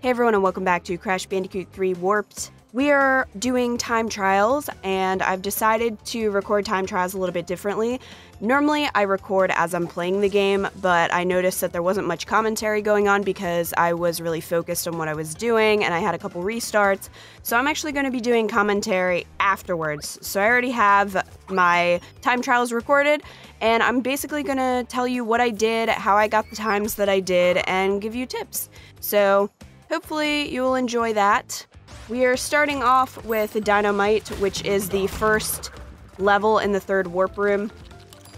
Hey everyone, and welcome back to Crash Bandicoot 3 Warped. We are doing time trials, and I've decided to record time trials a little bit differently. Normally, I record as I'm playing the game, but I noticed that there wasn't much commentary going on because I was really focused on what I was doing, and I had a couple restarts. So I'm actually going to be doing commentary afterwards. So I already have my time trials recorded, and I'm basically going to tell you what I did, how I got the times that I did, and give you tips. So hopefully you will enjoy that. We are starting off with Dynamite, which is the first level in the third warp room.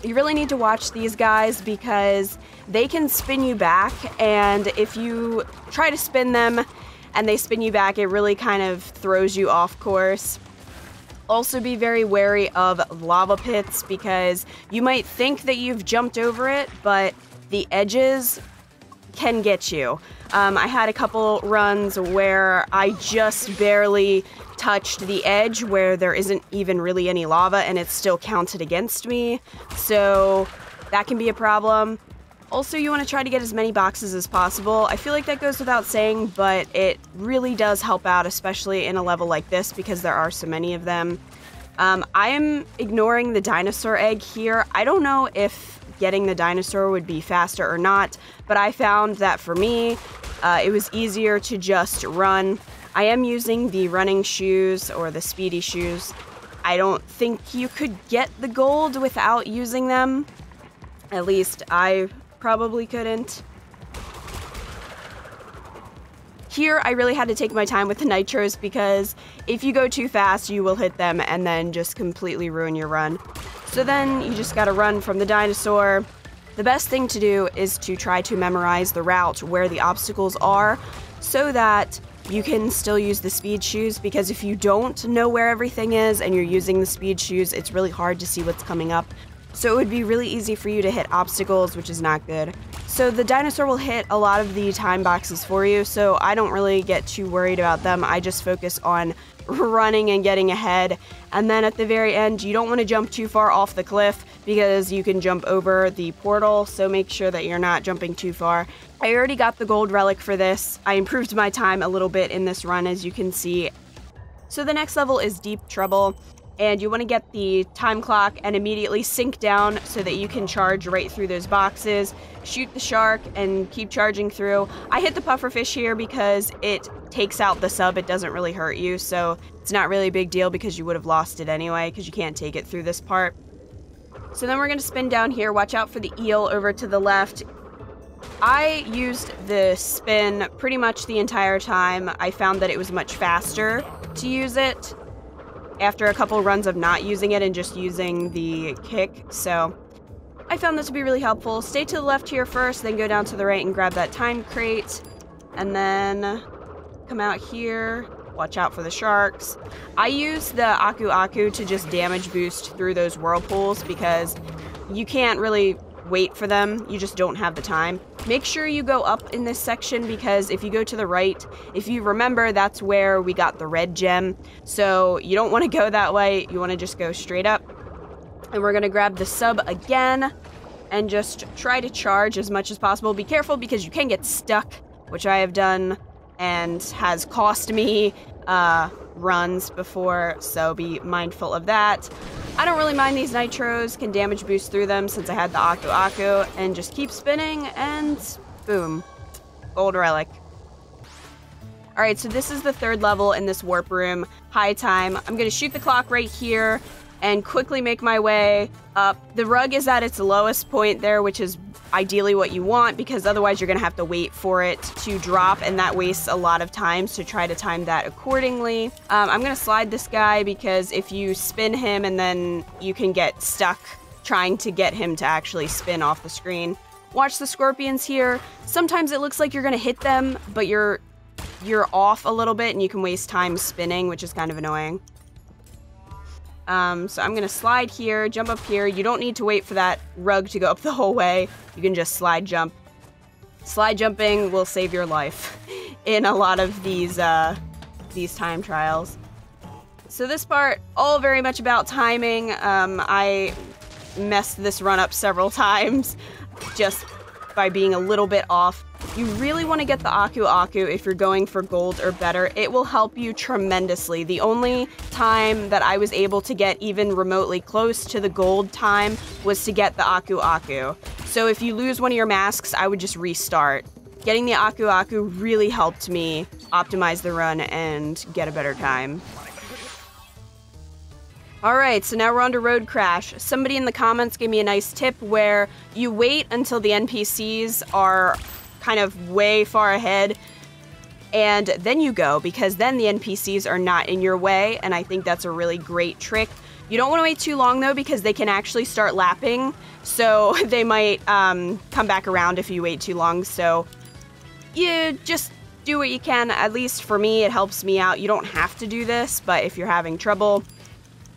You really need to watch these guys because they can spin you back, and if you try to spin them and they spin you back, it really kind of throws you off course. Also be very wary of lava pits because you might think that you've jumped over it, but the edges can get you. I had a couple runs where I just barely touched the edge where there isn't even really any lava and it's still counted against me, so that can be a problem. Also, you want to try to get as many boxes as possible. I feel like that goes without saying, but it really does help out, especially in a level like this because there are so many of them. I am ignoring the dinosaur egg here. I don't know if getting the dinosaur would be faster or not, but I found that for me, it was easier to just run. I am using the running shoes or the speedy shoes. I don't think you could get the gold without using them. At least I probably couldn't. Here, I really had to take my time with the nitros because if you go too fast, you will hit them and then just completely ruin your run. So then you just gotta run from the dinosaur. The best thing to do is to try to memorize the route where the obstacles are so that you can still use the speed shoes, because if you don't know where everything is and you're using the speed shoes, it's really hard to see what's coming up. So it would be really easy for you to hit obstacles, which is not good. So the dinosaur will hit a lot of the time boxes for you, so I don't really get too worried about them. I just focus on running and getting ahead. And then at the very end, you don't want to jump too far off the cliff because you can jump over the portal, so make sure that you're not jumping too far. I already got the gold relic for this. I improved my time a little bit in this run, as you can see. So the next level is Deep Trouble, and you want to get the time clock and immediately sink down so that you can charge right through those boxes, shoot the shark, and keep charging through. I hit the pufferfish here because it takes out the sub. It doesn't really hurt you, so it's not really a big deal because you would have lost it anyway because you can't take it through this part. So then we're going to spin down here. Watch out for the eel over to the left. I used the spin pretty much the entire time. I found that it was much faster to use it after a couple runs of not using it and just using the kick, so I found this to be really helpful. Stay to the left here first, then go down to the right and grab that time crate, and then come out here. Watch out for the sharks. I use the Aku Aku to just damage boost through those whirlpools because you can't really wait for them, you just don't have the time. Make sure you go up in this section because if you go to the right, if you remember, that's where we got the red gem. So you don't want to go that way, you want to just go straight up. And we're going to grab the sub again and just try to charge as much as possible. Be careful because you can get stuck, which I have done and has cost me runs before, so be mindful of that. I don't really mind these nitros, can damage boost through them since I had the Aku Aku, and just keep spinning, and boom, gold relic. Alright, so this is the third level in this warp room, high time. I'm going to shoot the clock right here and quickly make my way up. The rug is at its lowest point there, which is ideally what you want because otherwise you're going to have to wait for it to drop, and that wastes a lot of time, so try to time that accordingly. I'm going to slide this guy because if you spin him and then you can get stuck trying to get him to actually spin off the screen. Watch the scorpions here. Sometimes it looks like you're going to hit them, but you're off a little bit and you can waste time spinning, which is kind of annoying. So I'm going to slide here, jump up here. You don't need to wait for that rug to go up the whole way. You can just slide jump. Slide jumping will save your life in a lot of these time trials. So this part, all very much about timing. I messed this run up several times just by being a little bit off. You really want to get the Aku Aku if you're going for gold or better. It will help you tremendously. The only time that I was able to get even remotely close to the gold time was to get the Aku Aku. So if you lose one of your masks, I would just restart. Getting the Aku Aku really helped me optimize the run and get a better time. Alright, so now we're on to Road Crash. Somebody in the comments gave me a nice tip where you wait until the NPCs are kind of way far ahead, and then you go, because then the NPCs are not in your way, and I think that's a really great trick. You don't want to wait too long, though, because they can actually start lapping, so they might come back around if you wait too long, so you just do what you can. At least for me, it helps me out. You don't have to do this, but if you're having trouble,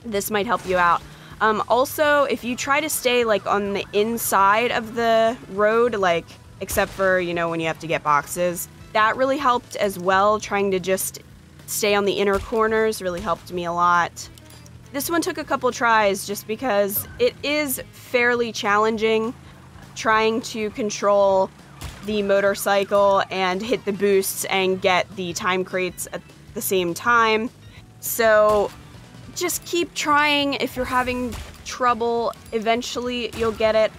this might help you out. Also, if you try to stay, like, on the inside of the road, like, except for, you know, when you have to get boxes. That really helped as well. Trying to just stay on the inner corners really helped me a lot. This one took a couple tries just because it is fairly challenging trying to control the motorcycle and hit the boosts and get the time crates at the same time. So just keep trying. If you're having trouble, eventually you'll get it.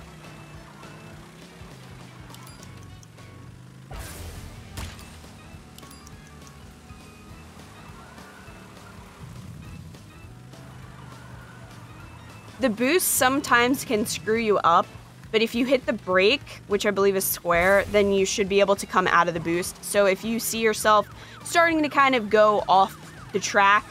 The boost sometimes can screw you up, but if you hit the brake, which I believe is square, then you should be able to come out of the boost. So if you see yourself starting to kind of go off the track,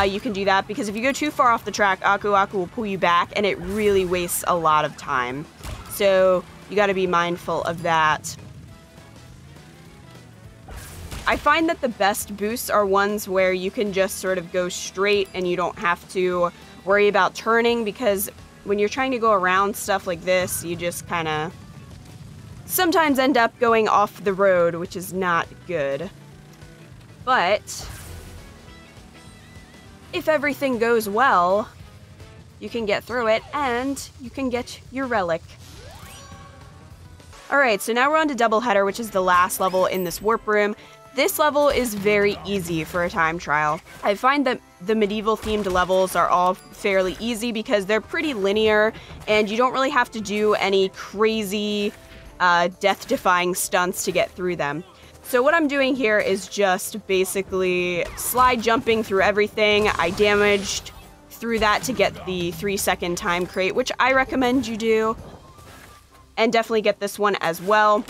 you can do that, because if you go too far off the track, Aku Aku will pull you back, and it really wastes a lot of time. So you gotta be mindful of that. I find that the best boosts are ones where you can just sort of go straight and you don't have to worry about turning, because when you're trying to go around stuff like this, you just kind of sometimes end up going off the road, which is not good. But if everything goes well, you can get through it and you can get your relic. Alright, so now we're on to Doubleheader, which is the last level in this warp room. This level is very easy for a time trial. I find that the medieval themed levels are all fairly easy because they're pretty linear and you don't really have to do any crazy death-defying stunts to get through them. So what I'm doing here is just basically slide jumping through everything. I damaged through that to get the 3-second time crate, which I recommend you do. And definitely get this one as well,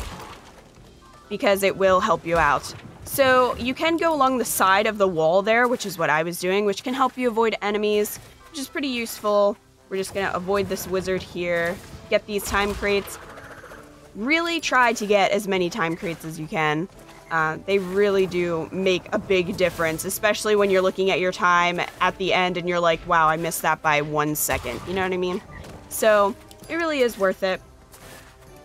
because it will help you out. So you can go along the side of the wall there, which is what I was doing, which can help you avoid enemies, which is pretty useful. We're just gonna avoid this wizard here, get these time crates. Really try to get as many time crates as you can. They really do make a big difference, especially when you're looking at your time at the end and you're like, wow, I missed that by 1 second. You know what I mean? So it really is worth it.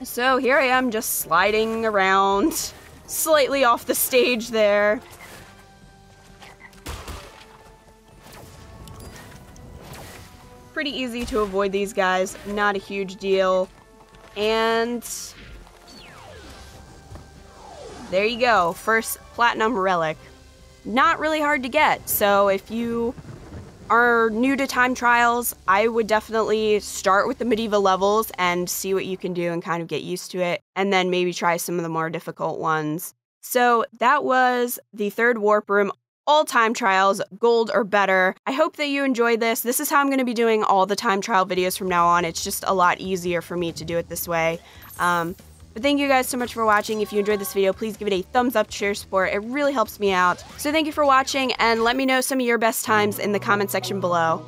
So here I am just sliding around, slightly off the stage there. Pretty easy to avoid these guys, not a huge deal. And there you go, first platinum relic. Not really hard to get, so if you are new to time trials, I would definitely start with the medieval levels and see what you can do and kind of get used to it, and then maybe try some of the more difficult ones. So that was the third warp room, all time trials, gold or better. I hope that you enjoyed this. This is how I'm going to be doing all the time trial videos from now on. It's just a lot easier for me to do it this way. But thank you guys so much for watching. If you enjoyed this video, please give it a thumbs up to share support. It really helps me out. So thank you for watching, and let me know some of your best times in the comment section below.